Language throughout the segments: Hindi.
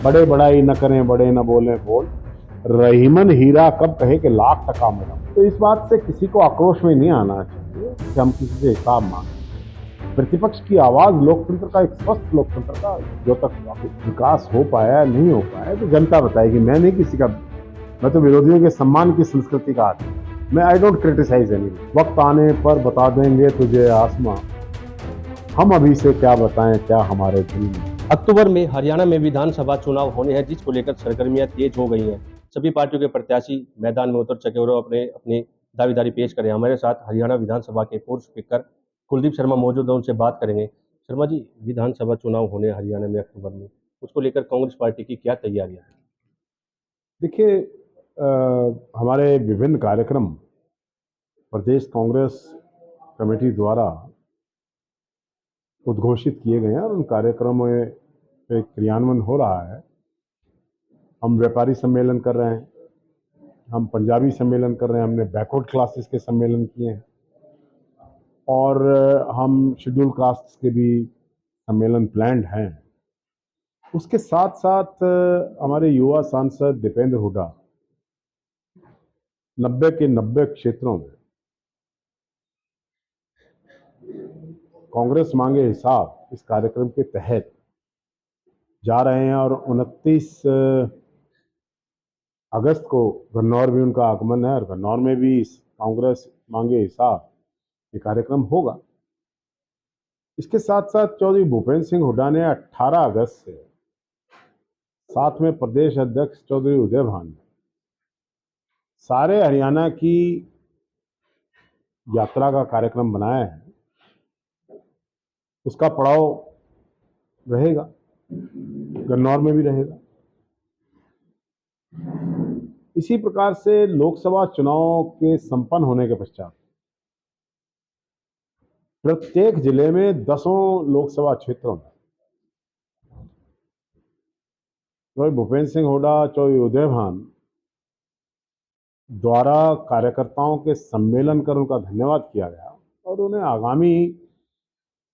बड़े बड़ाई न करें बड़े न बोलें बोल, रहीमन हीरा कब कहे कि लाख टका मेरा। तो इस बात से किसी को आक्रोश में नहीं आना चाहिए कि हम किसी से हिसाब मांगे। प्रतिपक्ष की आवाज लोकतंत्र का, एक स्वस्थ लोकतंत्र का जो तक विकास हो पाया नहीं हो पाया तो जनता बताएगी। मैं नहीं किसी का, मैं तो विरोधियों के सम्मान की संस्कृति का आदमी। मैं आई डोंट क्रिटिसाइज एनी। वक्त आने पर बता देंगे तुझे आसमां, हम अभी से क्या बताएं क्या हमारे दिल में। अक्टूबर में हरियाणा में विधानसभा चुनाव होने हैं, जिसको लेकर सरगर्मियां तेज हो गई हैं। सभी पार्टियों के प्रत्याशी मैदान में उतर चुके और अपने अपनी दावेदारी पेश करें। हमारे साथ हरियाणा विधानसभा के पूर्व स्पीकर कुलदीप शर्मा मौजूद है, उनसे बात करेंगे। शर्मा जी, विधानसभा चुनाव होने हैं हरियाणा में अक्टूबर में, उसको लेकर कांग्रेस पार्टी की क्या तैयारियां हैं? देखिए, हमारे विभिन्न कार्यक्रम प्रदेश कांग्रेस कमेटी द्वारा उद्घोषित किए गए हैं और उन कार्यक्रमों पे क्रियान्वयन हो रहा है। हम व्यापारी सम्मेलन कर रहे हैं, हम पंजाबी सम्मेलन कर रहे हैं, हमने बैकवर्ड क्लासेस के सम्मेलन किए हैं और हम शेड्यूल कास्ट के भी सम्मेलन प्लान्ड हैं। उसके साथ साथ हमारे युवा सांसद दीपेंद्र हुड्डा 90 के 90 क्षेत्रों में कांग्रेस मांगे हिसाब इस कार्यक्रम के तहत जा रहे हैं और 29 अगस्त को गन्नौर भी उनका आगमन है और गन्नौर में भी इस कांग्रेस मांगे हिसाब ये कार्यक्रम होगा। इसके साथ साथ चौधरी भूपेंद्र सिंह हुड्डा ने 18 अगस्त से साथ में प्रदेश अध्यक्ष चौधरी उदय भान ने सारे हरियाणा की यात्रा का कार्यक्रम बनाया है। उसका पड़ाव रहेगा, गन्नौर में भी रहेगा। इसी प्रकार से लोकसभा चुनाव के संपन्न होने के पश्चात प्रत्येक जिले में 10 लोकसभा क्षेत्रों में चौधरी भूपेंद्र सिंह हुड्डा, चौधरी उदय भान द्वारा कार्यकर्ताओं के सम्मेलन कर उनका धन्यवाद किया गया और उन्हें आगामी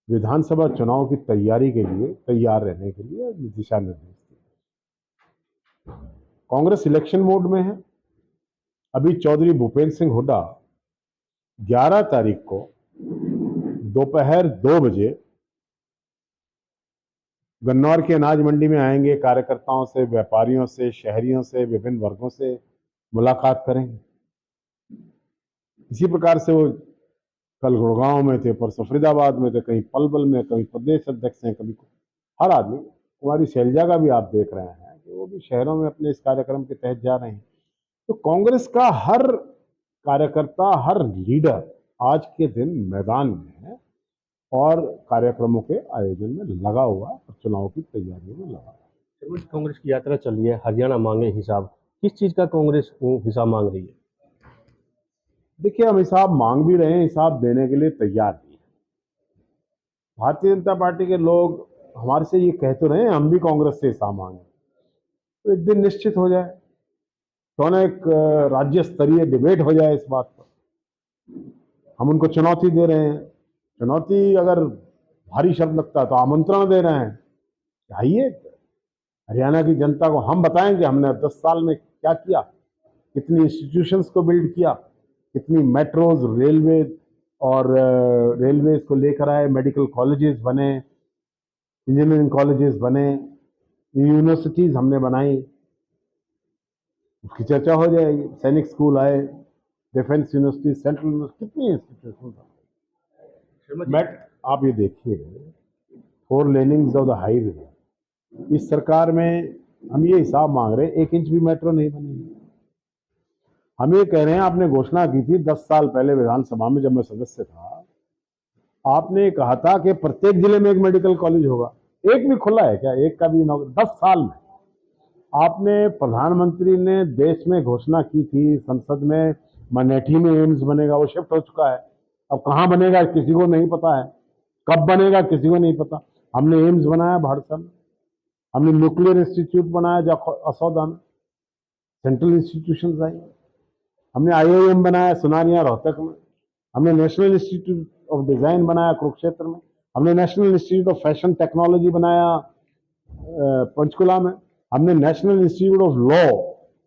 विधानसभा चुनाव की तैयारी के लिए तैयार रहने के लिए दिशा निर्देश दिए। कांग्रेस इलेक्शन मोड में है। अभी चौधरी भूपेंद्र सिंह हुड्डा 11 तारीख को दोपहर 2 बजे गन्नौर की अनाज मंडी में आएंगे। कार्यकर्ताओं से, व्यापारियों से, शहरियों से, विभिन्न वर्गों से मुलाकात करेंगे। इसी प्रकार से वो कल गुड़गांव में थे, परसों फरीदाबाद में थे, कहीं पलवल में, कहीं प्रदेश अध्यक्ष हैं, कभी हर आदमी। कुमारी शैलजा का भी आप देख रहे हैं कि वो भी शहरों में अपने इस कार्यक्रम के तहत जा रहे हैं। तो कांग्रेस का हर कार्यकर्ता, हर लीडर आज के दिन मैदान में है और कार्यक्रमों के आयोजन में लगा हुआ है और चुनाव की तैयारियों में लगा है। कांग्रेस की यात्रा चल रही है, हरियाणा मांगे हिसाब, किस चीज का कांग्रेस हिसाब मांग रही है? देखिए, हम हिसाब मांग भी रहे हैं, हिसाब देने के लिए तैयार भी हैं। भारतीय जनता पार्टी के लोग हमारे से ये कह तो रहे हैं हम भी कांग्रेस से हिसाब मांगे, तो एक दिन निश्चित हो जाए, तो ना एक राज्य स्तरीय डिबेट हो जाए इस बात पर। हम उनको चुनौती दे रहे हैं। चुनौती अगर भारी शब्द लगता है तो आमंत्रण दे रहे हैं, आइए हरियाणा की जनता को हम बताएंगे हमने 10 साल में क्या किया, कितनी इंस्टीट्यूशंस को बिल्ड किया, कितनी मेट्रोज, रेलवे और रेलवेज को लेकर आए, मेडिकल कॉलेजेस बने, इंजीनियरिंग कॉलेजेस बने, यूनिवर्सिटीज हमने बनाई, उसकी चर्चा हो जाएगी। सैनिक स्कूल आए, डिफेंस यूनिवर्सिटी, सेंट्रल यूनिवर्सिटी, कितनी इंस्टीट्यूशन। बट आप ये देखिए, 4 लेनिंग्स ऑफ द हाईवे, इस सरकार में हम ये हिसाब मांग रहे हैं 1 इंच भी मेट्रो नहीं बनी। हम ये कह रहे हैं, आपने घोषणा की थी 10 साल पहले विधानसभा में जब मैं सदस्य था, आपने कहा था कि प्रत्येक जिले में एक मेडिकल कॉलेज होगा। एक भी खुला है क्या? एक का भी 10 साल में। आपने, प्रधानमंत्री ने देश में घोषणा की थी संसद में, मनेठी में एम्स बनेगा, वो शिफ्ट हो चुका है। अब कहाँ बनेगा किसी को नहीं पता है, कब बनेगा किसी को नहीं पता। हमने एम्स बनाया भाड़सा में, हमने न्यूक्लियर इंस्टीट्यूट बनाया असौदा में, सेंट्रल इंस्टीट्यूशन आई। हमने आईआईएम बनाया सुनारिया रोहतक में, हमने नेशनल इंस्टीट्यूट ऑफ डिजाइन बनाया कुरुक्षेत्र में, हमने national institute of fashion technology बनाया पंचकुला में, हमने national institute of law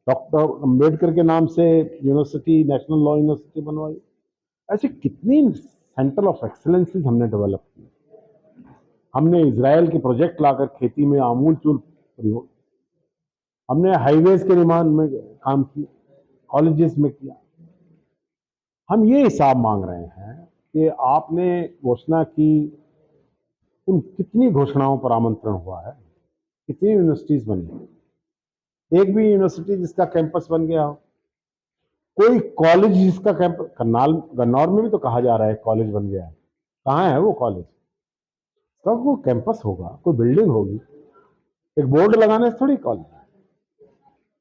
doctor Ambedkar के नाम से यूनिवर्सिटी, नेशनल लॉ यूनिवर्सिटी बनवाई। ऐसे कितनी सेंटर ऑफ एक्सलेंसेज हमने डेवलप की। हमने इजराइल के प्रोजेक्ट लाकर खेती में आमूलचूल प्रयोग, हमने हाईवेज के निर्माण में काम किया, कॉलेजेस में किया। हम ये हिसाब मांग रहे हैं कि आपने घोषणा की, उन कितनी घोषणाओं पर आमंत्रण हुआ है, कितनी यूनिवर्सिटीज बनी, एक भी यूनिवर्सिटी जिसका कैंपस बन गया हो, कोई कॉलेज जिसका कैंपस, करनाल गन्नौर में भी तो कहा जा रहा है कॉलेज बन गया है, कहाँ है वो कॉलेज? तब वो कैंपस होगा, कोई बिल्डिंग होगी, एक बोर्ड लगाने से थोड़ी कॉलेज।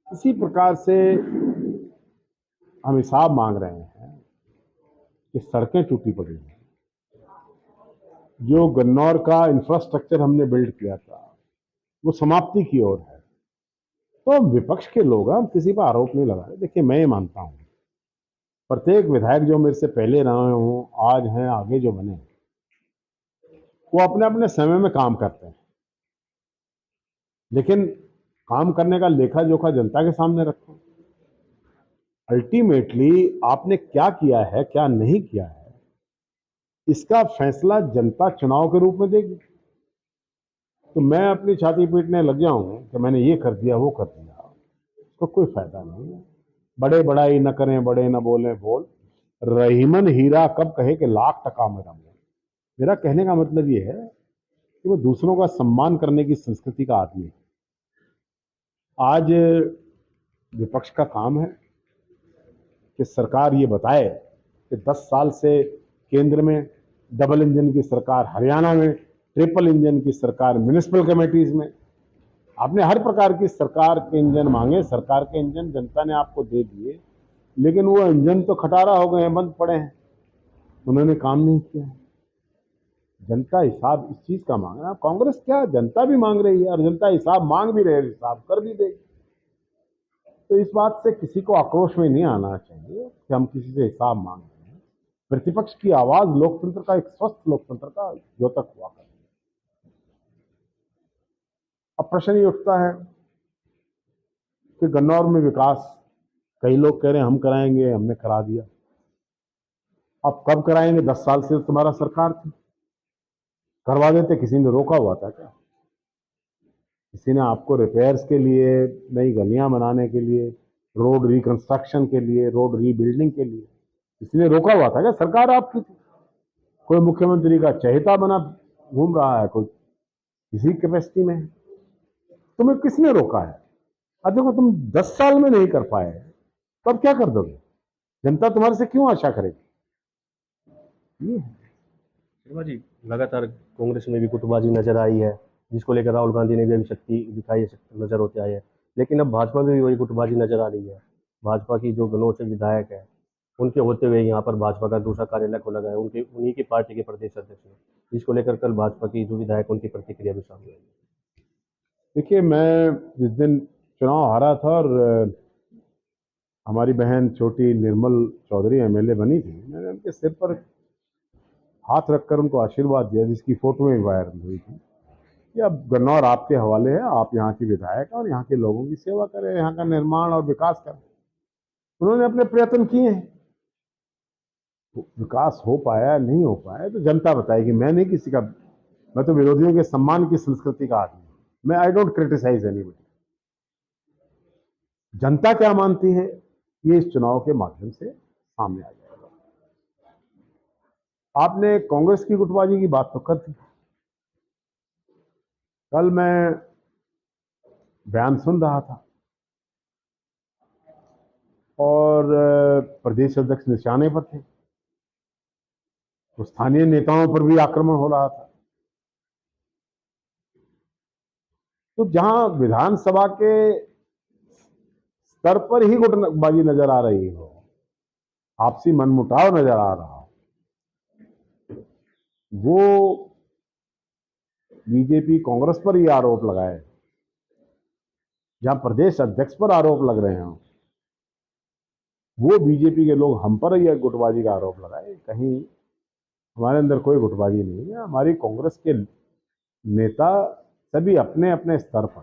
इसी प्रकार से हम हिसाब मांग रहे हैं कि सड़कें टूटी पड़ी हैं, जो गन्नौर का इंफ्रास्ट्रक्चर हमने बिल्ड किया था वो समाप्ति की ओर है। तो हम विपक्ष के लोग हैं, हम किसी पर आरोप नहीं लगा रहे। देखिए, मैं ये मानता हूं प्रत्येक विधायक जो मेरे से पहले रहे हों, आज हैं, आगे जो बने, वो अपने अपने समय में काम करते हैं, लेकिन काम करने का लेखा जोखा जनता के सामने रखो। अल्टीमेटली आपने क्या किया है, क्या नहीं किया है, इसका फैसला जनता चुनाव के रूप में देगी। तो मैं अपनी छाती पीटने लग जाऊं कि मैंने ये कर दिया, वो कर दिया, तो कोई फायदा नहीं है। बड़े बड़ाई न करें, बड़े न बोलें बोल, रहीमन हीरा कब कहे कि लाख टका मेरा मोल। मेरा कहने का मतलब ये है कि वो दूसरों का सम्मान करने की संस्कृति का आदमी है। आज विपक्ष का काम है कि सरकार ये बताए कि 10 साल से केंद्र में डबल इंजन की सरकार, हरियाणा में ट्रिपल इंजन की सरकार, म्यूनिसिपल कमेटीज में आपने हर प्रकार की सरकार के इंजन मांगे, सरकार के इंजन जनता ने आपको दे दिए, लेकिन वो इंजन तो खटारा हो गए हैं, बंद पड़े हैं, उन्होंने काम नहीं किया। जनता हिसाब इस चीज का मांग रहा है। कांग्रेस क्या, जनता भी मांग रही है और जनता हिसाब मांग भी रही है, हिसाब कर भी देगी। तो इस बात से किसी को आक्रोश में नहीं आना चाहिए कि हम किसी से हिसाब मांग रहे हैं। प्रतिपक्ष की आवाज लोकतंत्र का, एक स्वस्थ लोकतंत्र का द्योतक हुआ करती है। अब प्रश्न ये उठता है कि गन्नौर में विकास, कई लोग कह रहे हैं हम कराएंगे, हमने करा दिया। अब कब कराएंगे? 10 साल से तुम्हारा सरकार थी, करवा देते। किसी ने रोका हुआ था क्या? किसी ने आपको रिपेयर्स के लिए, नई गलियां बनाने के लिए, रोड रिकंस्ट्रक्शन के लिए, रोड रीबिल्डिंग के लिए किसी ने रोका हुआ था क्या? सरकार आपकी थी। कोई मुख्यमंत्री का चहेता बना घूम रहा है, कोई किसी कैपेसिटी में है, तुम्हें किसने रोका है? अब देखो, तुम 10 साल में नहीं कर पाए तो अब क्या कर दोगे? जनता तुम्हारे से क्यों आशा करेगी? ये है। शर्मा जी, लगातार कांग्रेस में भी गुटबाजी नजर आई है, जिसको लेकर राहुल गांधी ने भी अभी शक्ति दिखाई है, नजर होते आए हैं। लेकिन अब भाजपा में भी वही गुटबाजी नजर आ रही है। भाजपा की जो गन्नौर से विधायक है, उनके होते हुए यहाँ पर भाजपा का दूसरा कार्यालय खोला गया है, उनके उन्हीं की पार्टी के प्रदेश अध्यक्ष ने, जिसको लेकर कल भाजपा की जो विधायक, उनकी प्रतिक्रिया भी सामने आई। देखिए, मैं जिस दिन चुनाव हारा था और हमारी बहन छोटी निर्मल चौधरी एमएलए बनी थी, मैंने उनके सिर पर हाथ रखकर उनको आशीर्वाद दिया, जिसकी फोटोएं वायरल हुई थी कि अब गन्नौर आपके हवाले है, आप यहाँ की विधायक और यहाँ के लोगों की सेवा करें, यहाँ का निर्माण और विकास करें। उन्होंने अपने प्रयत्न किए हैं, विकास हो पाया नहीं हो पाया तो जनता बताएगी। मैं नहीं किसी का, मैं तो विरोधियों के सम्मान की संस्कृति का आदमी हूं। मैं आई डोंट क्रिटिसाइज एनीबॉडी। जनता क्या मानती है ये इस चुनाव के माध्यम से सामने आ जाएगा। आपने कांग्रेस की गुटबाजी की बात तो कर दी। कल मैं बयान सुन रहा था और प्रदेश अध्यक्ष निशाने पर थे, तो स्थानीय नेताओं पर भी आक्रमण हो रहा था। तो जहां विधानसभा के स्तर पर ही गुटबाजी नजर आ रही हो, आपसी मनमुटाव नजर आ रहा हो, वो बीजेपी कांग्रेस पर ये आरोप लगाए, जहां प्रदेश अध्यक्ष पर आरोप लग रहे हो, वो बीजेपी के लोग हम पर यह गुटबाजी का आरोप लगाए। कहीं हमारे अंदर कोई गुटबाजी नहीं है। हमारी कांग्रेस के नेता सभी अपने अपने स्तर पर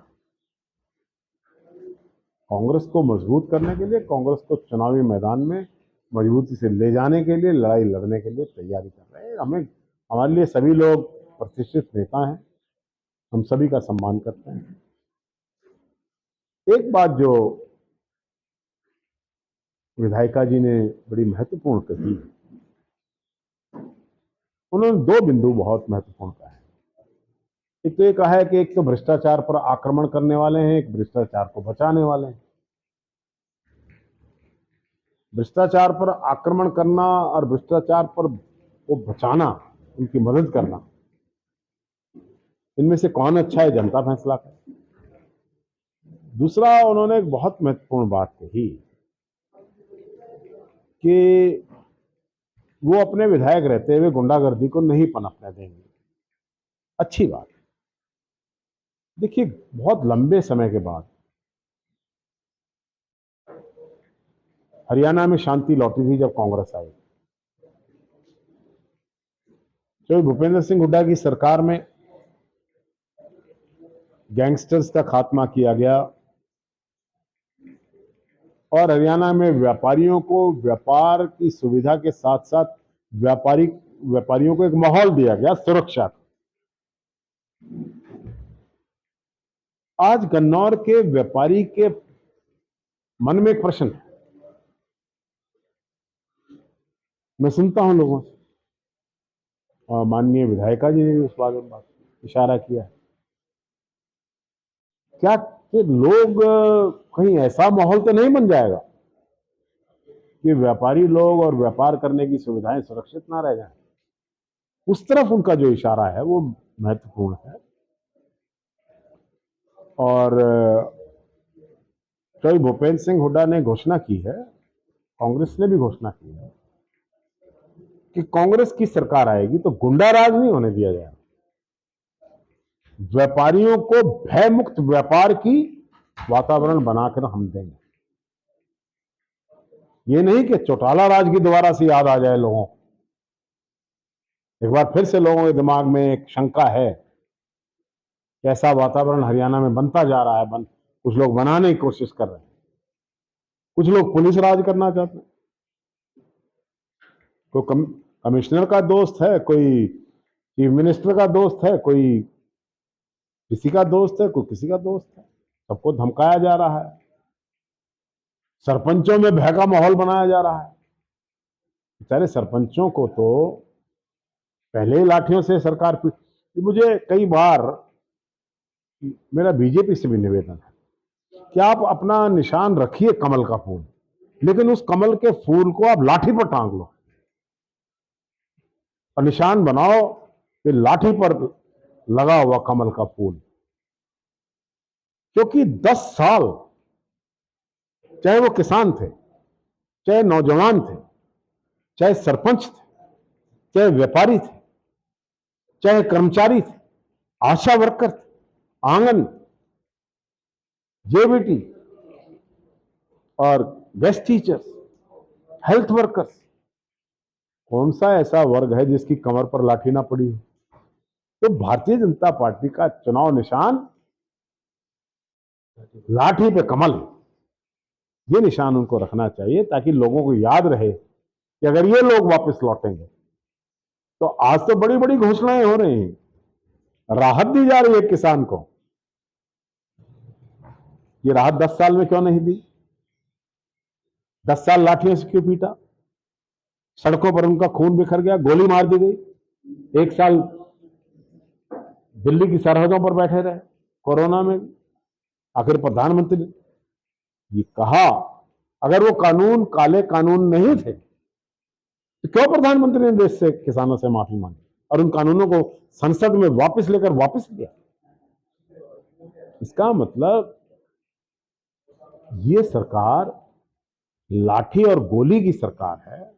कांग्रेस को मजबूत करने के लिए, कांग्रेस को चुनावी मैदान में मजबूती से ले जाने के लिए, लड़ाई लड़ने के लिए तैयारी कर रहे हैं। हमारे लिए सभी लोग प्रतिष्ठित नेता हैं, हम सभी का सम्मान करते हैं। एक बात जो विधायिका जी ने बड़ी महत्वपूर्ण कही, उन्होंने दो बिंदु बहुत महत्वपूर्ण कहा है। एक तो ये कहा है कि एक तो भ्रष्टाचार पर आक्रमण करने वाले हैं, एक भ्रष्टाचार को बचाने वाले हैं। भ्रष्टाचार पर आक्रमण करना और भ्रष्टाचार पर वो बचाना, उनकी मदद करना, इनमें से कौन अच्छा है, जनता फैसला करे। दूसरा, उन्होंने एक बहुत महत्वपूर्ण बात कही कि वो अपने विधायक रहते हुए गुंडागर्दी को नहीं पनपने देंगे। अच्छी बात। देखिए, बहुत लंबे समय के बाद हरियाणा में शांति लौटी थी जब कांग्रेस आई। जब भूपेंद्र सिंह हुड्डा की सरकार में गैंगस्टर्स का खात्मा किया गया और हरियाणा में व्यापारियों को व्यापार की सुविधा के साथ साथ व्यापारियों को एक माहौल दिया गया सुरक्षा का। आज गन्नौर के व्यापारी के मन में एक प्रश्न है। मैं सुनता हूं लोगों से, और माननीय विधायिका जी ने भी उस बात इशारा किया है, क्या कि लोग कहीं ऐसा माहौल तो नहीं बन जाएगा कि व्यापारी लोग और व्यापार करने की सुविधाएं सुरक्षित ना रह जाएं। उस तरफ उनका जो इशारा है वो महत्वपूर्ण है। और श्री भूपेंद्र सिंह हुड्डा ने घोषणा की है, कांग्रेस ने भी घोषणा की है कि कांग्रेस की सरकार आएगी तो गुंडा राज नहीं होने दिया जाएगा। व्यापारियों को भय मुक्त व्यापार की वातावरण बनाकर हम देंगे। ये नहीं कि चौटाला राज की दोबारा से याद आ जाए लोगों को। एक बार फिर से लोगों के दिमाग में एक शंका है कि ऐसा वातावरण हरियाणा में बनता जा रहा है, कुछ लोग बनाने की कोशिश कर रहे हैं। कुछ लोग पुलिस राज करना चाहते हैं। कोई कमिश्नर का दोस्त है, कोई चीफ मिनिस्टर का दोस्त है, कोई किसी का दोस्त है, कोई किसी का दोस्त है। सबको धमकाया जा रहा है, सरपंचों में भय का माहौल बनाया जा रहा है। बेचारे सरपंचों को तो पहले ही लाठियों से सरकार मुझे कई बार मेरा बीजेपी से भी निवेदन है कि आप अपना निशान रखिए कमल का फूल, लेकिन उस कमल के फूल को आप लाठी पर टांग लो और निशान बनाओ कि लाठी पर लगा हुआ कमल का फूल। क्योंकि 10 साल, चाहे वो किसान थे, चाहे नौजवान थे, चाहे सरपंच थे, चाहे व्यापारी थे, चाहे कर्मचारी थे, आशा वर्कर थे, आंगन, जेबीटी और गेस्ट टीचर्स, हेल्थ वर्कर्स, कौन सा ऐसा वर्ग है जिसकी कमर पर लाठी ना पड़ी हो? तो भारतीय जनता पार्टी का चुनाव निशान लाठी पे कमल, ये निशान उनको रखना चाहिए ताकि लोगों को याद रहे कि अगर ये लोग वापस लौटेंगे तो आज तो बड़ी बड़ी घोषणाएं हो रही हैं, राहत दी जा रही है किसान को। ये राहत 10 साल में क्यों नहीं दी? 10 साल लाठियों से क्यों पीटा? सड़कों पर उनका खून बिखर गया, गोली मार दी गई। 1 साल दिल्ली की सरहदों पर बैठे रहे कोरोना में। आखिर प्रधानमंत्री ने ये कहा, अगर वो कानून काले कानून नहीं थे तो क्यों प्रधानमंत्री ने देश से किसानों से माफी मांगी और उन कानूनों को संसद में वापस लेकर वापस किया? इसका मतलब ये सरकार लाठी और गोली की सरकार है।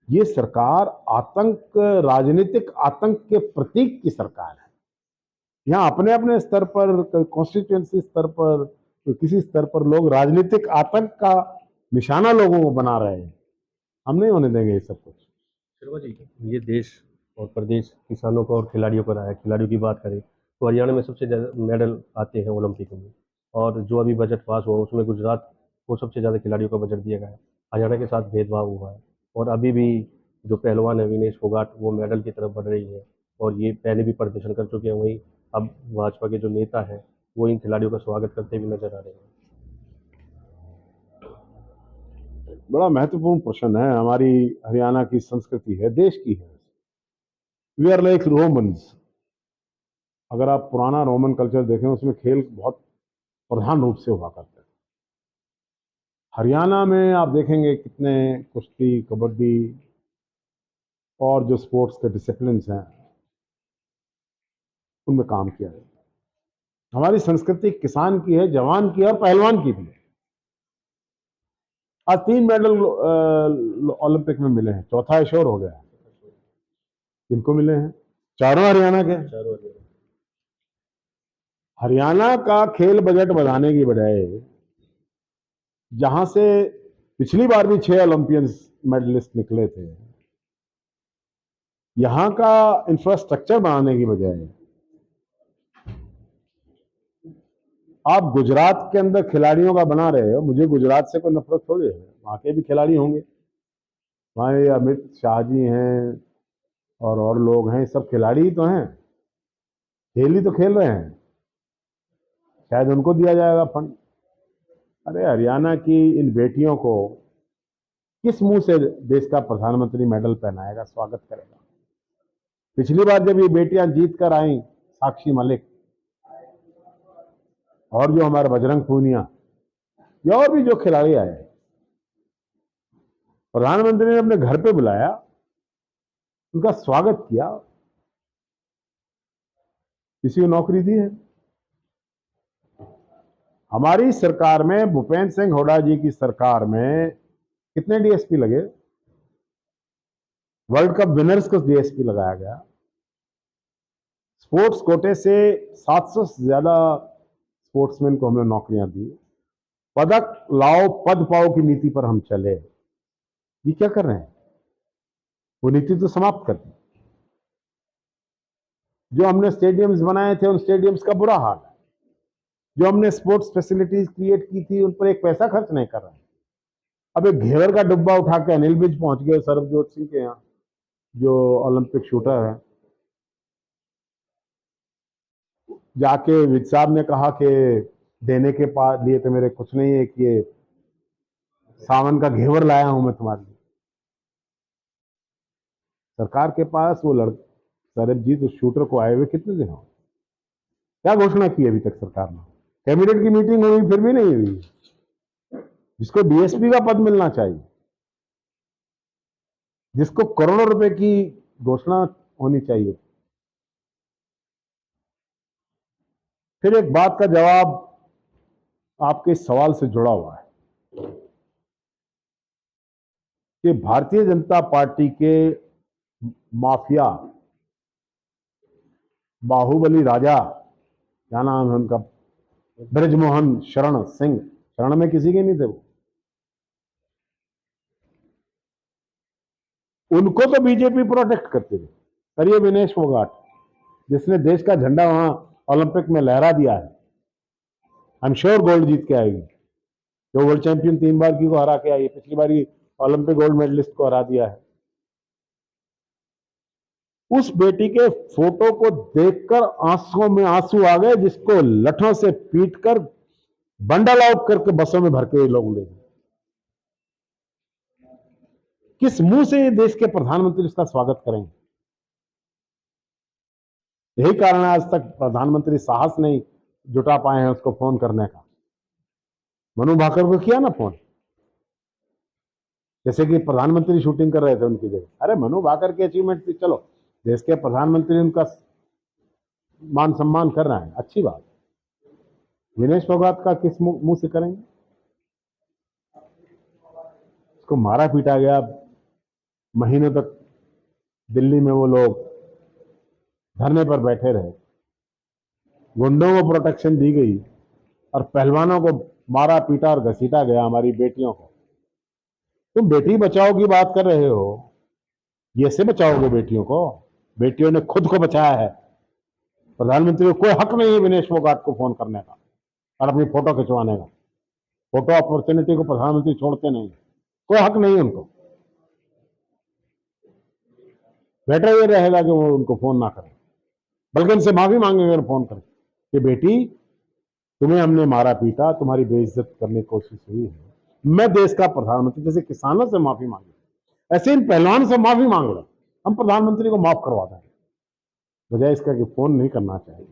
ये सरकार आतंक, राजनीतिक आतंक के प्रतीक की सरकार है। यहां अपने अपने स्तर पर, कॉन्स्टिट्यूएंसी स्तर पर, किसी स्तर पर लोग राजनीतिक आतंक का निशाना लोगों को बना रहे हैं। हम नहीं होने देंगे ये सब कुछ। शर्मा जी, ये देश और प्रदेश किसानों का और खिलाड़ियों का रहा है। खिलाड़ियों की बात करें तो हरियाणा में सबसे ज़्यादा मेडल आते हैं ओलंपिक में। और जो अभी बजट पास हुआ उसमें गुजरात को सबसे ज़्यादा खिलाड़ियों का बजट दिया गया है। हरियाणा के साथ भेदभाव हुआ है और अभी भी जो पहलवान है विनेश फोगाट वो मेडल की तरफ बढ़ रही है और ये पहले भी प्रदर्शन कर चुके हैं। वहीं अब भाजपा के जो नेता हैं वो इन खिलाड़ियों का स्वागत करते भी नजर आ रहे हैं। बड़ा महत्वपूर्ण प्रश्न है। हमारी हरियाणा की संस्कृति है, देश की है। We are like Romans. अगर आप पुराना रोमन कल्चर देखें उसमें खेल बहुत प्रधान रूप से हुआ करते थे। हरियाणा में आप देखेंगे कितने कुश्ती, कबड्डी और जो स्पोर्ट्स के डिसिप्लिन्स हैं उनमें काम किया है। हमारी संस्कृति किसान की है, जवान की है और पहलवान की भी है। आज 3 मेडल ओलंपिक में मिले हैं, चौथा एश्योर हो गया है। किनको मिले हैं? चारों हरियाणा के। हरियाणा का खेल बजट बढ़ाने की बजाय जहां से पिछली बार भी 6 ओलंपियंस मेडलिस्ट निकले थे, यहां का इंफ्रास्ट्रक्चर बनाने की बजाय आप गुजरात के अंदर खिलाड़ियों का बना रहे हो। मुझे गुजरात से कोई नफरत थोड़ी है, वहां के भी खिलाड़ी होंगे। वहां ये अमित शाह जी हैं और लोग हैं, सब खिलाड़ी ही तो हैं, खेल ही तो खेल रहे हैं। शायद उनको दिया जाएगा फंड। अरे हरियाणा की इन बेटियों को किस मुंह से देश का प्रधानमंत्री मेडल पहनाएगा, स्वागत करेगा? पिछली बार जब ये बेटियां जीत कर आई, साक्षी मलिक और जो हमारे बजरंग पूनिया या और भी जो खिलाड़ी आए, प्रधानमंत्री ने अपने घर पे बुलाया, उनका स्वागत किया, किसी को नौकरी दी है? हमारी सरकार में, भूपेंद्र सिंह हुड्डा जी की सरकार में कितने डीएसपी लगे? वर्ल्ड कप विनर्स को डीएसपी लगाया गया। स्पोर्ट्स कोटे से 700 से ज्यादा स्पोर्ट्समैन को हमने नौकरियां दी। पदक लाओ पद पाओ की नीति पर हम चले। ये क्या कर रहे हैं? वो नीति तो समाप्त कर दी। जो हमने स्टेडियम्स बनाए थे उन स्टेडियम्स का बुरा हाल है। जो हमने स्पोर्ट्स फैसिलिटीज क्रिएट की थी उन पर एक पैसा खर्च नहीं कर रहे हैं। अब एक घेवर का डब्बा उठा के अनिल विज पहुंच गए सरबजोत सिंह के यहाँ, जो ओलंपिक शूटर है। जाके विज साहब ने कहा कि देने के लिए तो मेरे कुछ नहीं है, कि ये सावन का घेवर लाया हूं मैं तुम्हारे लिए। सरकार के पास वो सरबजीत उस शूटर को आए हुए कितने दिन हो? क्या घोषणा की अभी तक सरकार ने? कैबिनेट की मीटिंग हुई फिर भी नहीं हुई। जिसको डीएसपी का पद मिलना चाहिए, जिसको करोड़ों रुपए की घोषणा होनी चाहिए। फिर एक बात का जवाब आपके इस सवाल से जुड़ा हुआ है कि भारतीय जनता पार्टी के माफिया, बाहुबली राजा, क्या नाम है उनका, ब्रजमोहन शरण सिंह, शरण में किसी के नहीं थे वो, उनको तो बीजेपी प्रोटेक्ट करती थी। पर ये विनेश फोगाट, जिसने देश का झंडा वहां ओलंपिक में लहरा दिया है, आई एम श्योर गोल्ड जीत के आएगी। जो वर्ल्ड चैंपियन 3 बार की को हरा के आई है, पिछली बार ओलंपिक गोल्ड मेडलिस्ट को हरा दिया है। उस बेटी के फोटो को देखकर आंसुओं में आंसू आ गए, जिसको लठों से पीटकर बंडल आउट करके बसों में भर के लोग ले गए। किस मुंह से देश के प्रधानमंत्री इसका स्वागत करेंगे? यही कारण है आज तक प्रधानमंत्री साहस नहीं जुटा पाए हैं उसको फोन करने का। मनु भाकर को किया ना फोन, जैसे कि प्रधानमंत्री शूटिंग कर रहे थे उनकी जगह। अरे मनु भाकर की अचीवमेंट थी, चलो देश के प्रधानमंत्री उनका मान सम्मान कर रहे हैं, अच्छी बात। विनेश फोगाट का किस मुंह से करेंगे? उसको मारा पीटा गया, महीनों तक दिल्ली में वो लोग धरने पर बैठे रहे, गुंडों को प्रोटेक्शन दी गई और पहलवानों को मारा पीटा और घसीटा गया, हमारी बेटियों को। तुम बेटी बचाओ की बात कर रहे हो, ये से बचाओगे बेटियों को? बेटियों ने खुद को बचाया है। प्रधानमंत्री को कोई हक नहीं है विनेश फोगाट को फोन करने का। और अपनी फोटो खिंचवाने का। फोटो अपॉर्चुनिटी को प्रधानमंत्री छोड़ते नहीं, कोई हक नहीं उनको। बेटर ये रहेगा कि वो उनको फोन ना करें, बल्कि उनसे माफी मांगे अगर फोन करें कि बेटी तुम्हें हमने मारा पीटा, तुम्हारी बेइज्जत करने की कोशिश हुई है, मैं देश का प्रधानमंत्री, जैसे किसानों से माफी मांगी ऐसे इन पहलवानों से माफी मांग लो, हम प्रधानमंत्री को माफ करवा दें। बजाय इसका कि फोन नहीं करना चाहिए।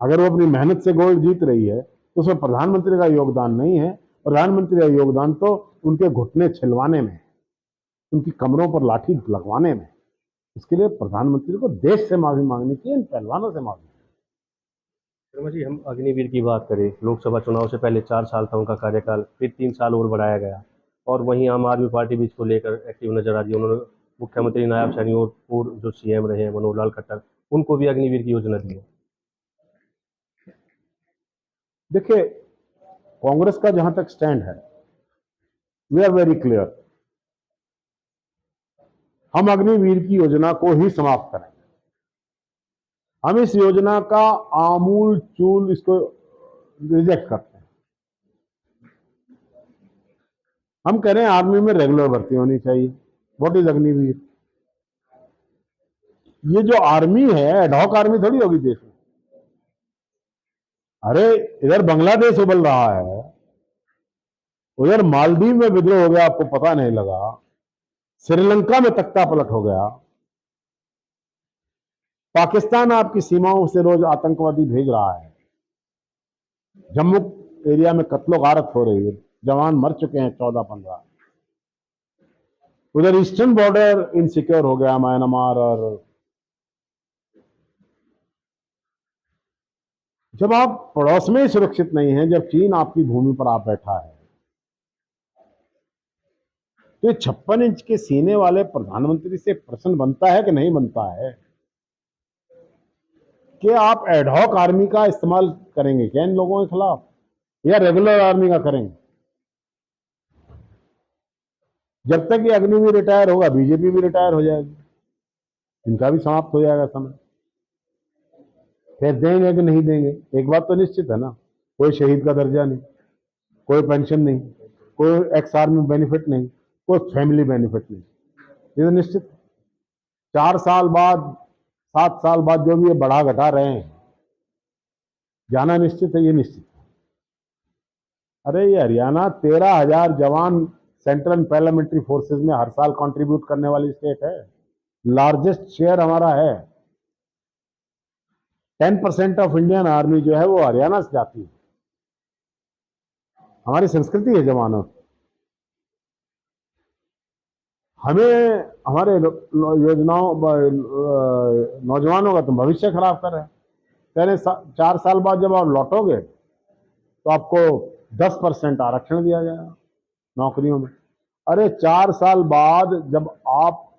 अगर वो अपनी मेहनत से गोल्ड जीत रही है तो उसमें प्रधानमंत्री का योगदान नहीं है। प्रधानमंत्री का योगदान तो उनके घुटने छिलवाने में, उनकी कमरों पर लाठी लगवाने में। इसके लिए प्रधानमंत्री को देश से माफी मांगनी चाहिए, इन पहलवानों से माफी। शर्मा जी, हम अग्निवीर की बात करें, लोकसभा चुनाव से पहले 4 साल था उनका कार्यकाल, फिर 3 साल और बढ़ाया गया। और वहीं आम आदमी पार्टी भी इसको लेकर एक्टिव नजर आ रही है। उन्होंने मुख्यमंत्री नायब सैनी और पूर्व जो सीएम रहे हैं मनोहर लाल खट्टर, उनको भी अग्निवीर की योजना दी है। देखिए, कांग्रेस का जहां तक स्टैंड है, वी आर वेरी क्लियर। हम अग्निवीर की योजना को ही समाप्त करेंगे। हम इस योजना का आमूल चूल इसको रिजेक्ट करते हैं। हम कह रहे हैं आर्मी में रेगुलर भर्ती होनी चाहिए। What is Agniveer? ये जो आर्मी है एडहॉक आर्मी थोड़ी होगी देश में। अरे इधर बांग्लादेश उबल रहा है, उधर मालदीव में विद्रोह हो गया, आपको पता नहीं लगा। श्रीलंका में तख्ता पलट हो गया। पाकिस्तान आपकी सीमाओं से रोज आतंकवादी भेज रहा है। जम्मू एरिया में कत्लो गारत हो रही है, जवान मर चुके हैं 14-15। उधर ईस्टर्न बॉर्डर इनसिक्योर हो गया, म्यांमार। और जब आप पड़ोस में ही सुरक्षित नहीं है, जब चीन आपकी भूमि पर आप बैठा है, तो ये 56 इंच के सीने वाले प्रधानमंत्री से प्रश्न बनता है कि नहीं बनता है कि आप एडहॉक आर्मी का इस्तेमाल करेंगे क्या इन लोगों के खिलाफ, या रेगुलर आर्मी का करेंगे? जब तक ये अग्निवीर रिटायर होगा, बीजेपी भी रिटायर हो जाएगी, इनका भी समाप्त हो जाएगा समय। फिर देंगे कि नहीं देंगे? एक बात तो निश्चित है ना, कोई शहीद का दर्जा नहीं, कोई पेंशन नहीं, कोई एक्स आर्मी बेनिफिट नहीं, कोई फैमिली बेनिफिट नहीं। ये तो निश्चित है। 4 साल बाद, 7 साल बाद जो भी ये बढ़ा घटा रहे हैं, जाना निश्चित है, ये निश्चित है। अरे ये हरियाणा 13,000 जवान सेंट्रल पैरामिलिट्री फोर्सेस में हर साल कंट्रीब्यूट करने वाली स्टेट है। लार्जेस्ट शेयर हमारा है। 10% ऑफ इंडियन आर्मी जो है वो हरियाणा से जाती है। हमारी संस्कृति है जवानों की। हमें हमारे योजनाओं नौजवानों का तो भविष्य खराब कर रहे हैं। कह रहे 4 साल बाद जब आप लौटोगे तो आपको 10% आरक्षण दिया जाएगा नौकरियों में। अरे 4 साल बाद जब आप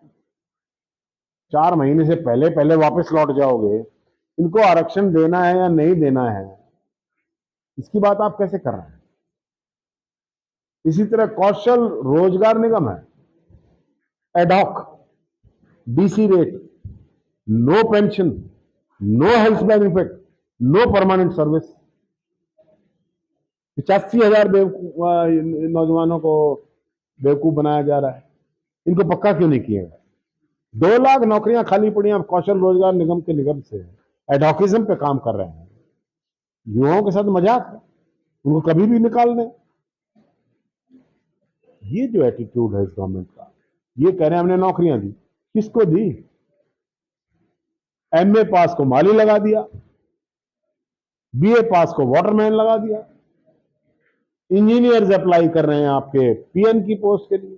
4 महीने से पहले पहले वापस लौट जाओगे, इनको आरक्षण देना है या नहीं देना है, इसकी बात आप कैसे कर रहे हैं? इसी तरह कौशल रोजगार निगम है, ad hoc, DC rate, no pension, no health benefit, no permanent service. 85,000 नौजवानों को बेवकूफ बनाया जा रहा है। इनको पक्का क्यों नहीं किया गया? 2 लाख नौकरियां खाली पड़ी हैं कौशल रोजगार निगम के निगम से, एडॉकिज्म पे काम कर रहे हैं। युवाओं के साथ मजाक है, उनको कभी भी निकाल दें। ये जो एटीट्यूड है इस गवर्नमेंट का, ये कह रहे हैं हमने नौकरियां दी, किसको दी? एमए पास को माली लगा दिया, बीए पास को वाटरमैन लगा दिया, इंजीनियर्स अप्लाई कर रहे हैं आपके पीएन की पोस्ट के लिए,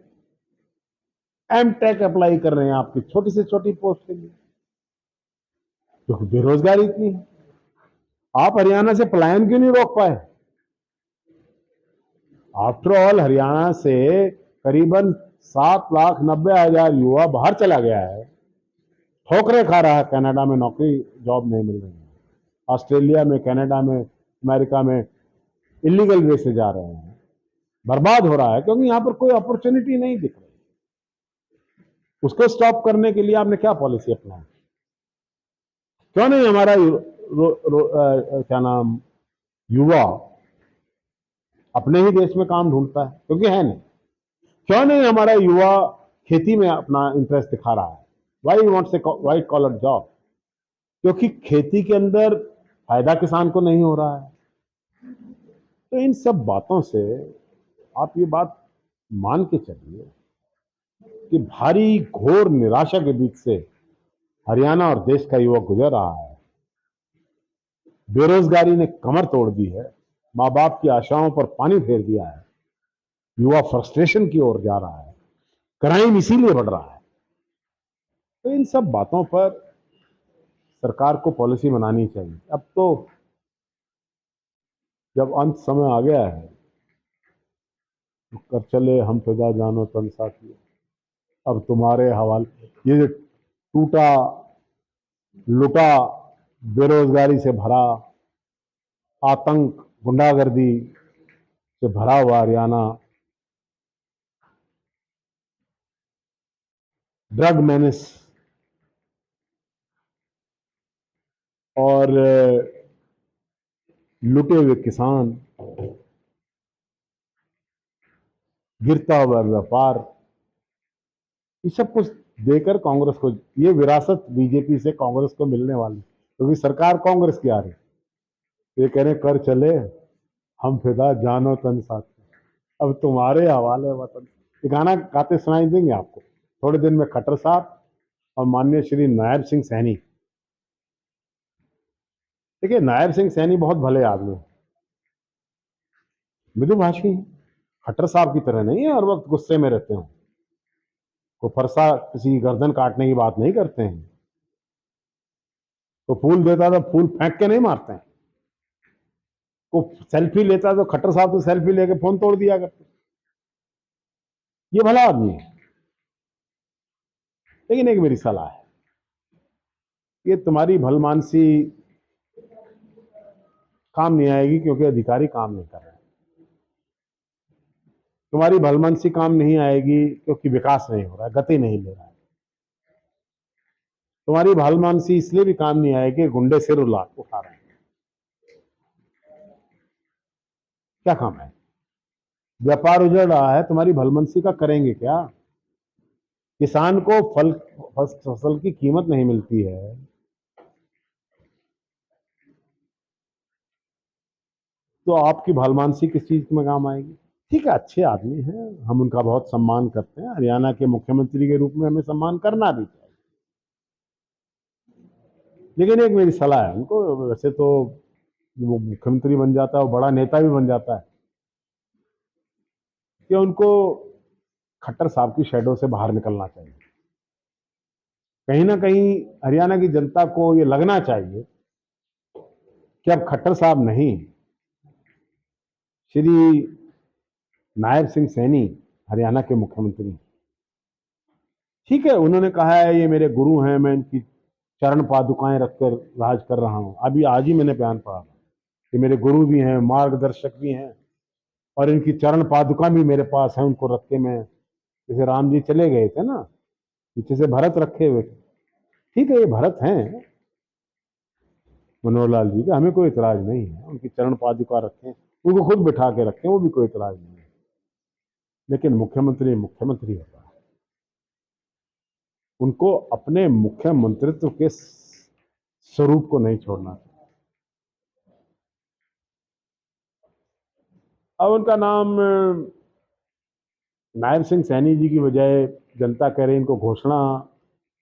एमटेक अप्लाई कर रहे हैं आपकी छोटी से छोटी पोस्ट के लिए, क्योंकि बेरोजगारी इतनी है। आप हरियाणा से पलायन क्यों नहीं रोक पाए? आफ्टर ऑल हरियाणा से करीबन 7,90,000 युवा बाहर चला गया है, ठोकरें खा रहा है। कनाडा में नौकरी जॉब नहीं मिल रही है, ऑस्ट्रेलिया में, कनाडा में, अमेरिका में इलीगल वे से जा रहे हैं, बर्बाद हो रहा है क्योंकि यहां पर कोई अपॉर्चुनिटी नहीं दिख रही। उसको स्टॉप करने के लिए आपने क्या पॉलिसी अपनाई? क्यों नहीं हमारा क्या नाम युवा अपने ही देश में काम ढूंढता है, क्योंकि है नहीं। क्यों नहीं हमारा युवा खेती में अपना इंटरेस्ट दिखा रहा है? वाई वॉन्ट्स ए वाइट कॉलर जॉब? क्योंकि खेती के अंदर फायदा किसान को नहीं हो रहा है। तो इन सब बातों से आप ये बात मान के चलिए कि भारी घोर निराशा के बीच से हरियाणा और देश का युवक गुजर रहा है। बेरोजगारी ने कमर तोड़ दी है, माँ बाप की आशाओं पर पानी फेर दिया है, युवा फ्रस्ट्रेशन की ओर जा रहा है, क्राइम इसीलिए बढ़ रहा है। तो इन सब बातों पर सरकार को पॉलिसी बनानी चाहिए। अब तो जब अंत समय आ गया है, तो कर चले हम फिदा जानो तन साथी, अब तुम्हारे हवाले। ये जो टूटा लुटा, बेरोजगारी से भरा, आतंक गुंडागर्दी से भरा हुआ हरियाणा, ड्रग मेनेस और लुटे हुए किसान, गिरता हुआ व्यापार, ये सब कुछ देकर कांग्रेस को ये विरासत बीजेपी से कांग्रेस को मिलने वाली, क्योंकि सरकार कांग्रेस की आ रही। ये कह रहे कर चले हम फिदा जानो तन साथी, अब तुम्हारे हवाले वतन। ये गाना गाते सुनाई देंगे आपको थोड़े दिन में खट्टर साहब और माननीय श्री नायब सिंह सैनी। देखिए, नायब सिंह सैनी बहुत भले आदमी हैं, मृदुभाषी हैं, खट्टर साहब की तरह नहीं है हर वक्त गुस्से में रहते हैं। को फरसा किसी की गर्दन काटने की बात नहीं करते हैं। तो फूल देता तो फूल फेंक के नहीं मारते हैं। को सेल्फी लेता तो खट्टर साहब तो सेल्फी लेके फोन तोड़ दिया करते। ये भला आदमी है। लेकिन एक मेरी सलाह है, ये तुम्हारी भलमानसी काम नहीं आएगी, क्योंकि अधिकारी काम नहीं कर रहे हैं। तुम्हारी भलमानसी काम नहीं आएगी क्योंकि विकास नहीं हो रहा है, गति नहीं ले रहा है। तुम्हारी भलमानसी इसलिए भी काम नहीं आएगी, गुंडे सिर उठा रहे हैं। क्या काम है? व्यापार उजड़ रहा है, तुम्हारी भलमनसी का करेंगे क्या? किसान को फसल की कीमत नहीं मिलती है, तो आपकी भलमानसी किस चीज में काम आएगी? ठीक है, अच्छे आदमी हैं, हम उनका बहुत सम्मान करते हैं। हरियाणा के मुख्यमंत्री के रूप में हमें सम्मान करना भी चाहिए। लेकिन एक मेरी सलाह है उनको, वैसे तो वो मुख्यमंत्री बन जाता है, वो बड़ा नेता भी बन जाता है, कि उनको खट्टर साहब की शैडो से बाहर निकलना चाहिए। कहीं ना कहीं हरियाणा की जनता को ये लगना चाहिए कि अब खट्टर साहब नहीं, श्री नायब सिंह सैनी हरियाणा के मुख्यमंत्री। ठीक है, उन्होंने कहा है ये मेरे गुरु हैं, मैं इनकी चरण पादुकाएं रखकर राज कर रहा हूं। अभी आज ही मैंने बयान पढ़ा कि मेरे गुरु भी हैं, मार्गदर्शक भी हैं, और इनकी चरण पादुका भी मेरे पास है, उनको रख के मैं, जैसे राम जी चले गए थे ना, पीछे से भरत रखे हुए थे। ठीक है, ये भरत हैं मनोहर लाल जी का, हमें कोई इतराज नहीं है, उनकी चरण पादुका रखें, उनको खुद बिठा के रखें, वो भी कोई इतराज नहीं है। लेकिन मुख्यमंत्री मुख्यमंत्री होता है, उनको अपने मुख्यमंत्रित्व के स्वरूप को नहीं छोड़ना चाहिए। अब उनका नाम नायब सिंह सैनी जी की बजाय जनता कह रही इनको घोषणा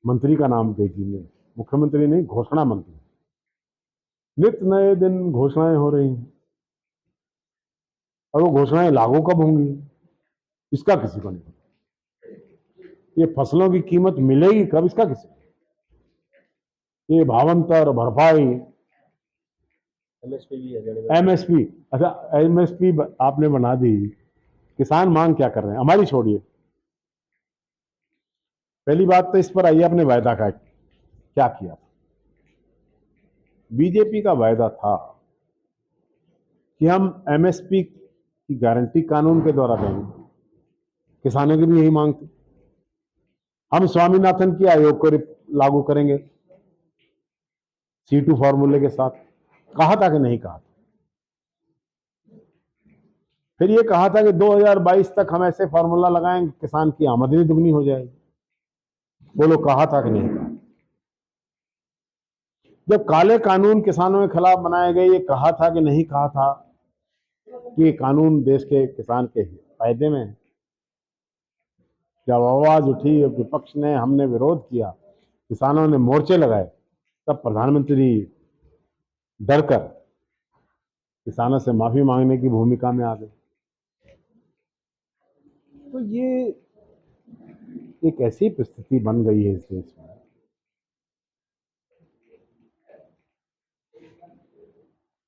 मंत्री का नाम दे दीजिए, मुख्यमंत्री नहीं, घोषणा मंत्री। नित नए दिन घोषणाएं हो रही हैं, और वो घोषणाएं लागू कब होंगी इसका किसी को नहीं पता। ये फसलों की कीमत मिलेगी कब, इसका किसी को। ये भावांतर भरपाई, एमएसपी भी है। एमएसपी, अच्छा एमएसपी आपने बना दी, किसान मांग क्या कर रहे हैं? हमारी छोड़िए, पहली बात तो इस पर आइए, आपने वायदा का क्या किया? बीजेपी का वायदा था कि हम एमएसपी की गारंटी कानून के द्वारा देंगे। किसानों की भी यही मांग थी। हम स्वामीनाथन की आयोग को लागू करेंगे C2 फॉर्मूले के साथ। कहा था कि नहीं कहा था? फिर ये कहा था कि 2022 तक हम ऐसे फॉर्मूला लगाएंगे किसान की आमदनी दुगनी हो जाएगी। बोलो कहा था कि नहीं कहा? जब काले कानून किसानों के खिलाफ बनाए गए, ये कहा था कि नहीं कहा था कि ये कानून देश के किसान के फायदे में है? जब आवाज उठी विपक्ष ने, हमने विरोध किया, किसानों ने मोर्चे लगाए, तब प्रधानमंत्री डरकर किसानों से माफी मांगने की भूमिका में आ गए। तो ये एक ऐसी परिस्थिति बन गई है इस देश में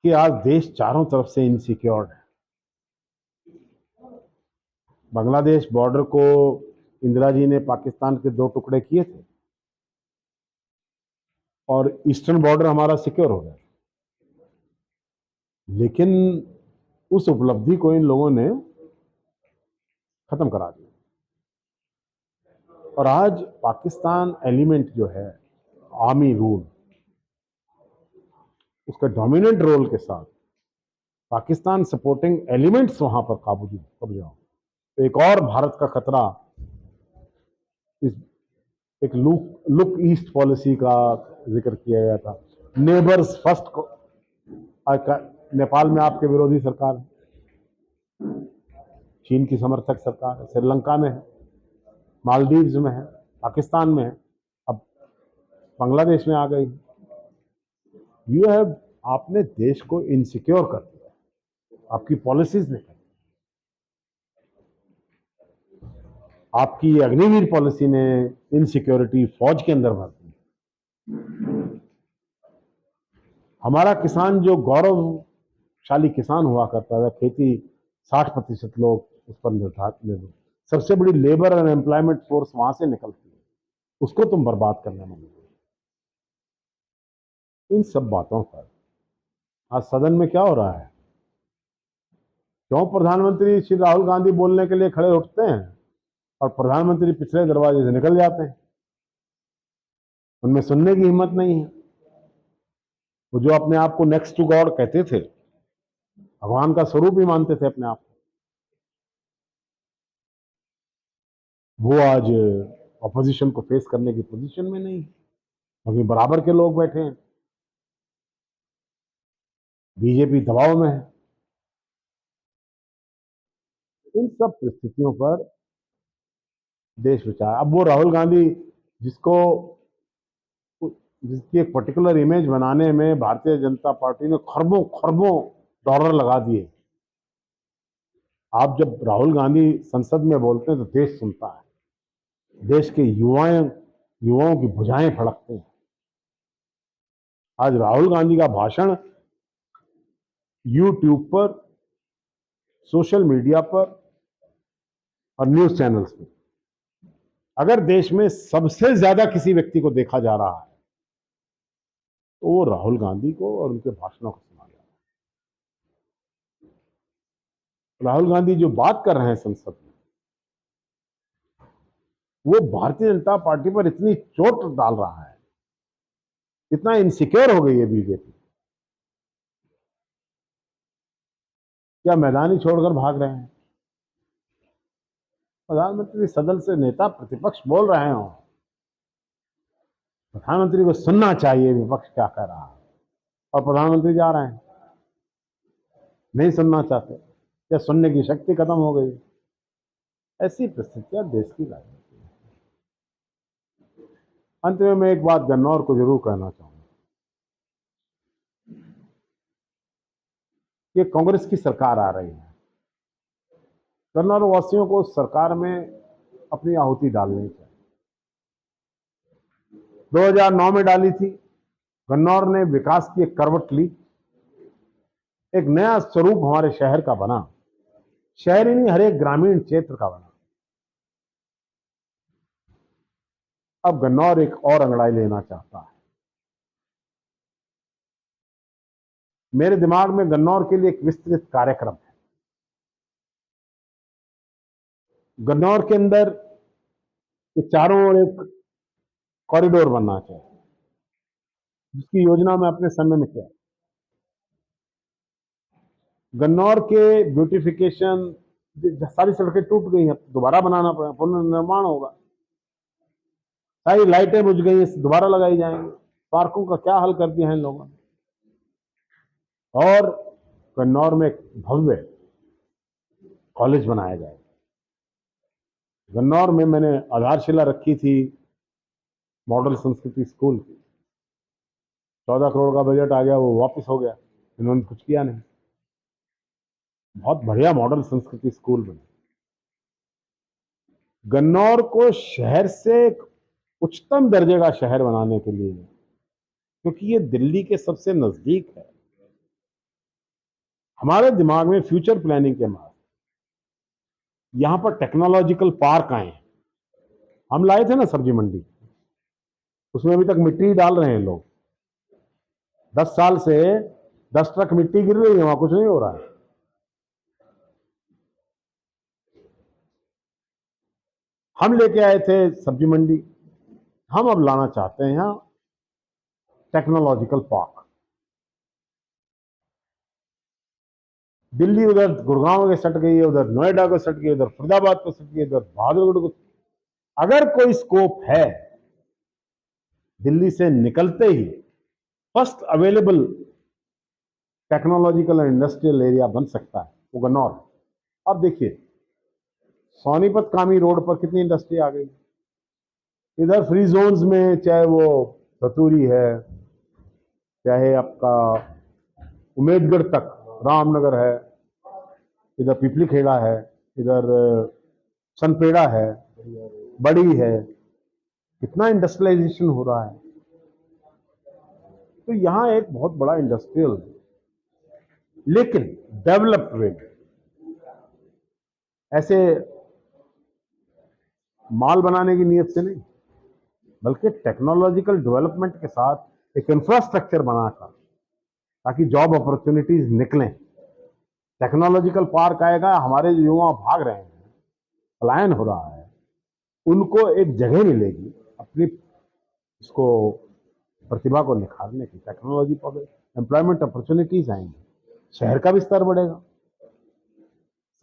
कि आज देश चारों तरफ से इनसिक्योर्ड है। बांग्लादेश बॉर्डर को इंदिरा जी ने पाकिस्तान के 2 टुकड़े किए थे और ईस्टर्न बॉर्डर हमारा सिक्योर हो गया, लेकिन उस उपलब्धि को इन लोगों ने खत्म करा दिया। और आज पाकिस्तान एलिमेंट जो है, आर्मी रूल, उसका डोमिनेंट रोल के साथ पाकिस्तान सपोर्टिंग एलिमेंट्स वहां पर कब्जा हो, तो एक और भारत का खतरा, इस एक लुक ईस्ट पॉलिसी का जिक्र किया गया था। नेबर्स फर्स्ट को, नेपाल में आपके विरोधी सरकार है, चीन की समर्थक सरकार है, श्रीलंका में है, मालदीव्स में है, पाकिस्तान में है, अब बांग्लादेश में आ गई। यू हैव, आपने देश को इनसिक्योर कर दिया, आपकी पॉलिसीज ने, आपकी अग्निवीर पॉलिसी ने इनसिक्योरिटी फौज के अंदर भर दी। हमारा किसान जो गौरवशाली किसान हुआ करता था, खेती 60% लोग उस पर निर्भर, सबसे बड़ी लेबर और एम्प्लॉयमेंट फोर्स वहां से निकलती है, उसको तुम बर्बाद करने में लगे। इन सब बातों पर आज सदन में क्या हो रहा है? क्यों प्रधानमंत्री श्री राहुल गांधी बोलने के लिए खड़े उठते हैं और प्रधानमंत्री पिछले दरवाजे से निकल जाते हैं? उनमें सुनने की हिम्मत नहीं है। वो जो अपने आप को नेक्स्ट टू गॉड कहते थे, भगवान का स्वरूप ही मानते थे अपने आप को, वो आज ऑपोजिशन को फेस करने की पोजीशन में नहीं, क्योंकि बराबर के लोग बैठे हैं, बीजेपी दबाव में है। इन सब परिस्थितियों पर देश विचार, अब वो राहुल गांधी जिसको, जिसकी एक पर्टिकुलर इमेज बनाने में भारतीय जनता पार्टी ने खरबों खरबों डॉलर लगा दिए। आप जब राहुल गांधी संसद में बोलते हैं तो देश सुनता है, देश के युवाओं की भुजाएं फड़कते हैं। आज राहुल गांधी का भाषण यूट्यूब पर, सोशल मीडिया पर और न्यूज चैनल्स में, अगर देश में सबसे ज्यादा किसी व्यक्ति को देखा जा रहा है तो वो राहुल गांधी को और उनके भाषणों को सुना जा रहा है। राहुल गांधी जो बात कर रहे हैं संसद में, वो भारतीय जनता पार्टी पर इतनी चोट डाल रहा है, इतना इनसिक्योर हो गई है बीजेपी, क्या मैदान ही छोड़कर भाग रहे हैं? प्रधानमंत्री सदन से नेता प्रतिपक्ष बोल रहे हो, प्रधानमंत्री को सुनना चाहिए विपक्ष क्या कह रहा है, और प्रधानमंत्री जा रहे हैं, नहीं सुनना चाहते, क्या सुनने की शक्ति खत्म हो गई? ऐसी परिस्थितियां देश की राजनीति है। अंत में मैं एक बात गन्नौर को जरूर कहना चाहूंगा कि कांग्रेस की सरकार आ रही है, गन्नौर वासियों को सरकार में अपनी आहुति डालनी चाहिए। 2009 में डाली थी, गन्नौर ने विकास की एक करवट ली, एक नया स्वरूप हमारे शहर का बना, शहर ही नहीं हर एक ग्रामीण क्षेत्र का बना। अब गन्नौर एक और अंगड़ाई लेना चाहता है। मेरे दिमाग में गन्नौर के लिए एक विस्तृत कार्यक्रम है। गन्नौर के अंदर ये चारों ओर एक कॉरिडोर बनना चाहिए, जिसकी योजना मैं अपने समय में किया। गन्नौर के ब्यूटिफिकेशन, सारी सड़कें टूट गई हैं, दोबारा बनाना पड़ा, पुनर्निर्माण होगा। सारी लाइटें बुझ गई हैं, दोबारा लगाई जाएंगी। पार्कों का क्या हाल कर दिया है इन लोगों ने। और गन्नौर में एक भव्य कॉलेज बनाया जाएगा। गन्नौर में मैंने आधारशिला रखी थी मॉडल संस्कृति स्कूल की। 14 करोड़ का बजट आ गया, वो वापस हो गया, इन्होंने कुछ किया नहीं। बहुत बढ़िया मॉडल संस्कृति स्कूल बने। गन्नौर को शहर से एक उच्चतम दर्जे का शहर बनाने के लिए, क्योंकि ये दिल्ली के सबसे नजदीक है, हमारे दिमाग में फ्यूचर प्लानिंग के बाद यहां पर टेक्नोलॉजिकल पार्क आए। हम लाए थे ना सब्जी मंडी, उसमें अभी तक मिट्टी डाल रहे हैं लोग। 10 साल से 10 ट्रक मिट्टी गिर रही है, वहां कुछ नहीं हो रहा है। हम लेके आए थे सब्जी मंडी, हम अब लाना चाहते हैं यहां टेक्नोलॉजिकल पार्क। दिल्ली उधर गुड़गांव के सट गई है, उधर नोएडा को सट गई, उधर फरीदाबाद को सट गई, उधर बहादुरगढ़ को। अगर कोई स्कोप है दिल्ली से निकलते ही first available technological and industrial area बन सकता है, वो गन्नौर। अब देखिए सोनीपत कामी रोड पर कितनी इंडस्ट्री आ गई। इधर फ्री जोन्स में चाहे वो रतूरी है, चाहे आपका उमेदगढ़ तक रामनगर है, इधर पिपली खेड़ा है, इधर सनपेड़ा है, बड़ी है, कितना इंडस्ट्रियलाइजेशन हो रहा है। तो यहां एक बहुत बड़ा इंडस्ट्रियल, लेकिन डेवलप्ड वे में, ऐसे माल बनाने की नीयत से नहीं, बल्कि टेक्नोलॉजिकल डेवलपमेंट के साथ एक इंफ्रास्ट्रक्चर बनाकर, ताकि जॉब अपॉर्चुनिटीज निकलें। टेक्नोलॉजिकल पार्क आएगा, हमारे जो युवा भाग रहे हैं, पलायन हो रहा है, उनको एक जगह मिलेगी अपनी इसको प्रतिभा को निखारने की। टेक्नोलॉजी पर एम्प्लॉयमेंट अपॉर्चुनिटीज आएंगी, शहर का भी स्तर बढ़ेगा।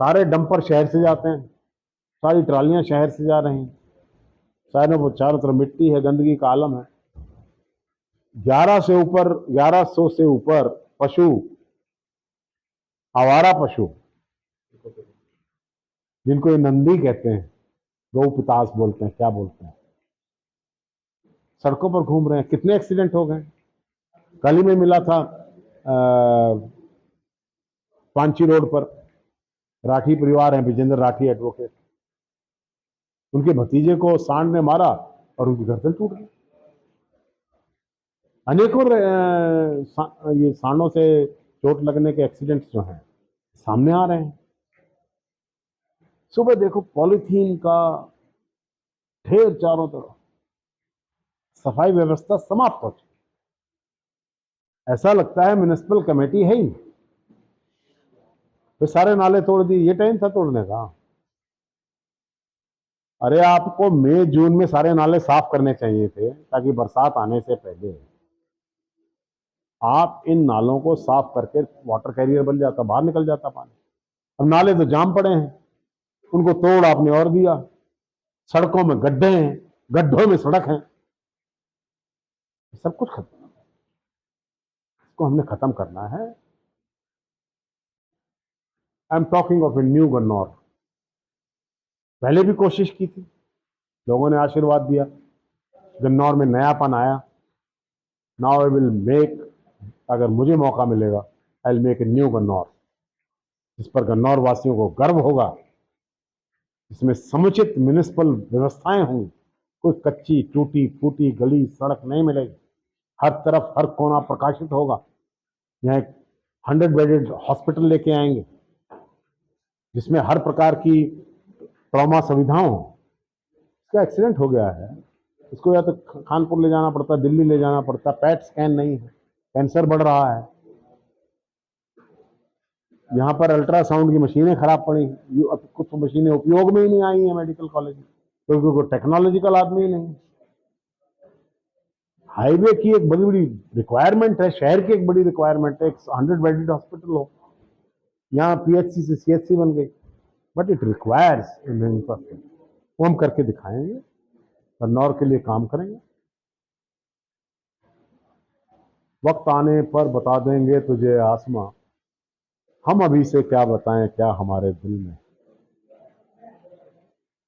सारे डंपर शहर से जाते हैं, सारी ट्रालियां शहर से जा रही हैं, शहरों को चारों तरफ मिट्टी है, गंदगी का आलम है। 1100 से ऊपर पशु, आवारा पशु, जिनको ये नंदी कहते हैं, गौ पितास बोलते हैं, क्या बोलते हैं, सड़कों पर घूम रहे हैं। कितने एक्सीडेंट हो गए। कल ही में मिला था पांची रोड पर, राठी परिवार है, विजेंद्र राठी एडवोकेट, उनके भतीजे को सांड ने मारा और उनकी गर्दन टूट गई। अनेकों ये सांडों से चोट लगने के एक्सीडेंट्स जो हैं सामने आ रहे हैं। सुबह देखो पॉलीथीन का ढेर चारों तरफ, सफाई व्यवस्था समाप्त हो चुकी। ऐसा लगता है म्युनिसिपल कमेटी है ही, तो सारे नाले तोड़ दिए। ये टाइम था तोड़ने का। अरे आपको मई जून में सारे नाले साफ करने चाहिए थे, ताकि बरसात आने से पहले आप इन नालों को साफ करके वाटर कैरियर बन जाता, बाहर निकल जाता पानी। अब नाले तो जाम पड़े हैं, उनको तोड़ आपने और दिया। सड़कों में गड्ढे हैं, गड्ढों में सड़क है, सब कुछ खत्म। इसको हमने खत्म करना है। I am talking of a new Gannaur. पहले भी कोशिश की थी, लोगों ने आशीर्वाद दिया, गन्नौर में नयापन आया। नाउ आई विल मेक, अगर मुझे मौका मिलेगा, I will make a new Gannaur, जिस पर गन्नौर वासियों को गर्व होगा, जिसमें समुचित म्युनिसिपल व्यवस्थाएं होंगी। कोई कच्ची टूटी फूटी गली सड़क नहीं मिलेगी, हर तरफ हर कोना प्रकाशित होगा। यहाँ एक 100 बेडेड हॉस्पिटल लेके आएंगे, जिसमें हर प्रकार की ट्रॉमा सुविधाओं हो। इसका एक्सीडेंट हो गया है, इसको या तो कानपुर ले जाना पड़ता, दिल्ली ले जाना पड़ता, पैट स्कैन नहीं है, कैंसर बढ़ रहा है। यहाँ पर अल्ट्रासाउंड की मशीनें खराब पड़ी, कुछ मशीनें उपयोग में ही नहीं आई हैं मेडिकल कॉलेज में, क्योंकि कोई टेक्नोलॉजिकल आदमी ही नहीं। हाईवे की एक बड़ी बड़ी रिक्वायरमेंट है, शहर की एक बड़ी रिक्वायरमेंट है, 100 बेडेड हॉस्पिटल हो, यहाँ पीएचसी से सीएचसी बन गई, बट इट रिक्वायर्स इंफ्रास्ट्रक्चर, वो हम करके दिखाएंगे, कन्नौर के लिए काम करेंगे। वक्त आने पर बता देंगे तुझे आसमां, हम अभी से क्या बताएं क्या हमारे दिल में।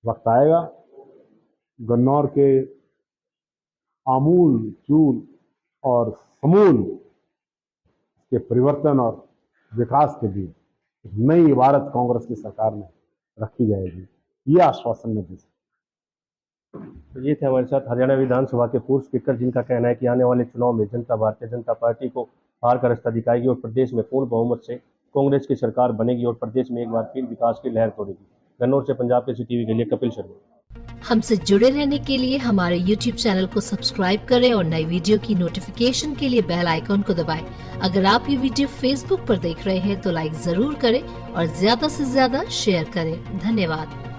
वक्त आएगा, गन्नौर के आमूल चूल और समूल के परिवर्तन और विकास के लिए एक नई भारत कांग्रेस की सरकार में रखी जाएगी, ये आश्वासन में दी। तो ये थे हमारे साथ हरियाणा विधानसभा के पूर्व स्पीकर, जिनका कहना है कि आने वाले चुनाव में जनता भारतीय जनता पार्टी को हार का रास्ता दिखाएगी और प्रदेश में पूर्ण बहुमत से कांग्रेस की सरकार बनेगी और प्रदेश में एक बार फिर विकास की लहर तोड़ेगी। गन्नौर से पंजाब केसरी टीवी के लिए कपिल शर्मा। हमसे जुड़े रहने के लिए हमारे YouTube चैनल को सब्सक्राइब करें और नई वीडियो की नोटिफिकेशन के लिए बेल आइकॉन को दबाएं। अगर आप ये वीडियो Facebook पर देख रहे हैं तो लाइक जरूर करें और ज्यादा से ज्यादा शेयर करें। धन्यवाद।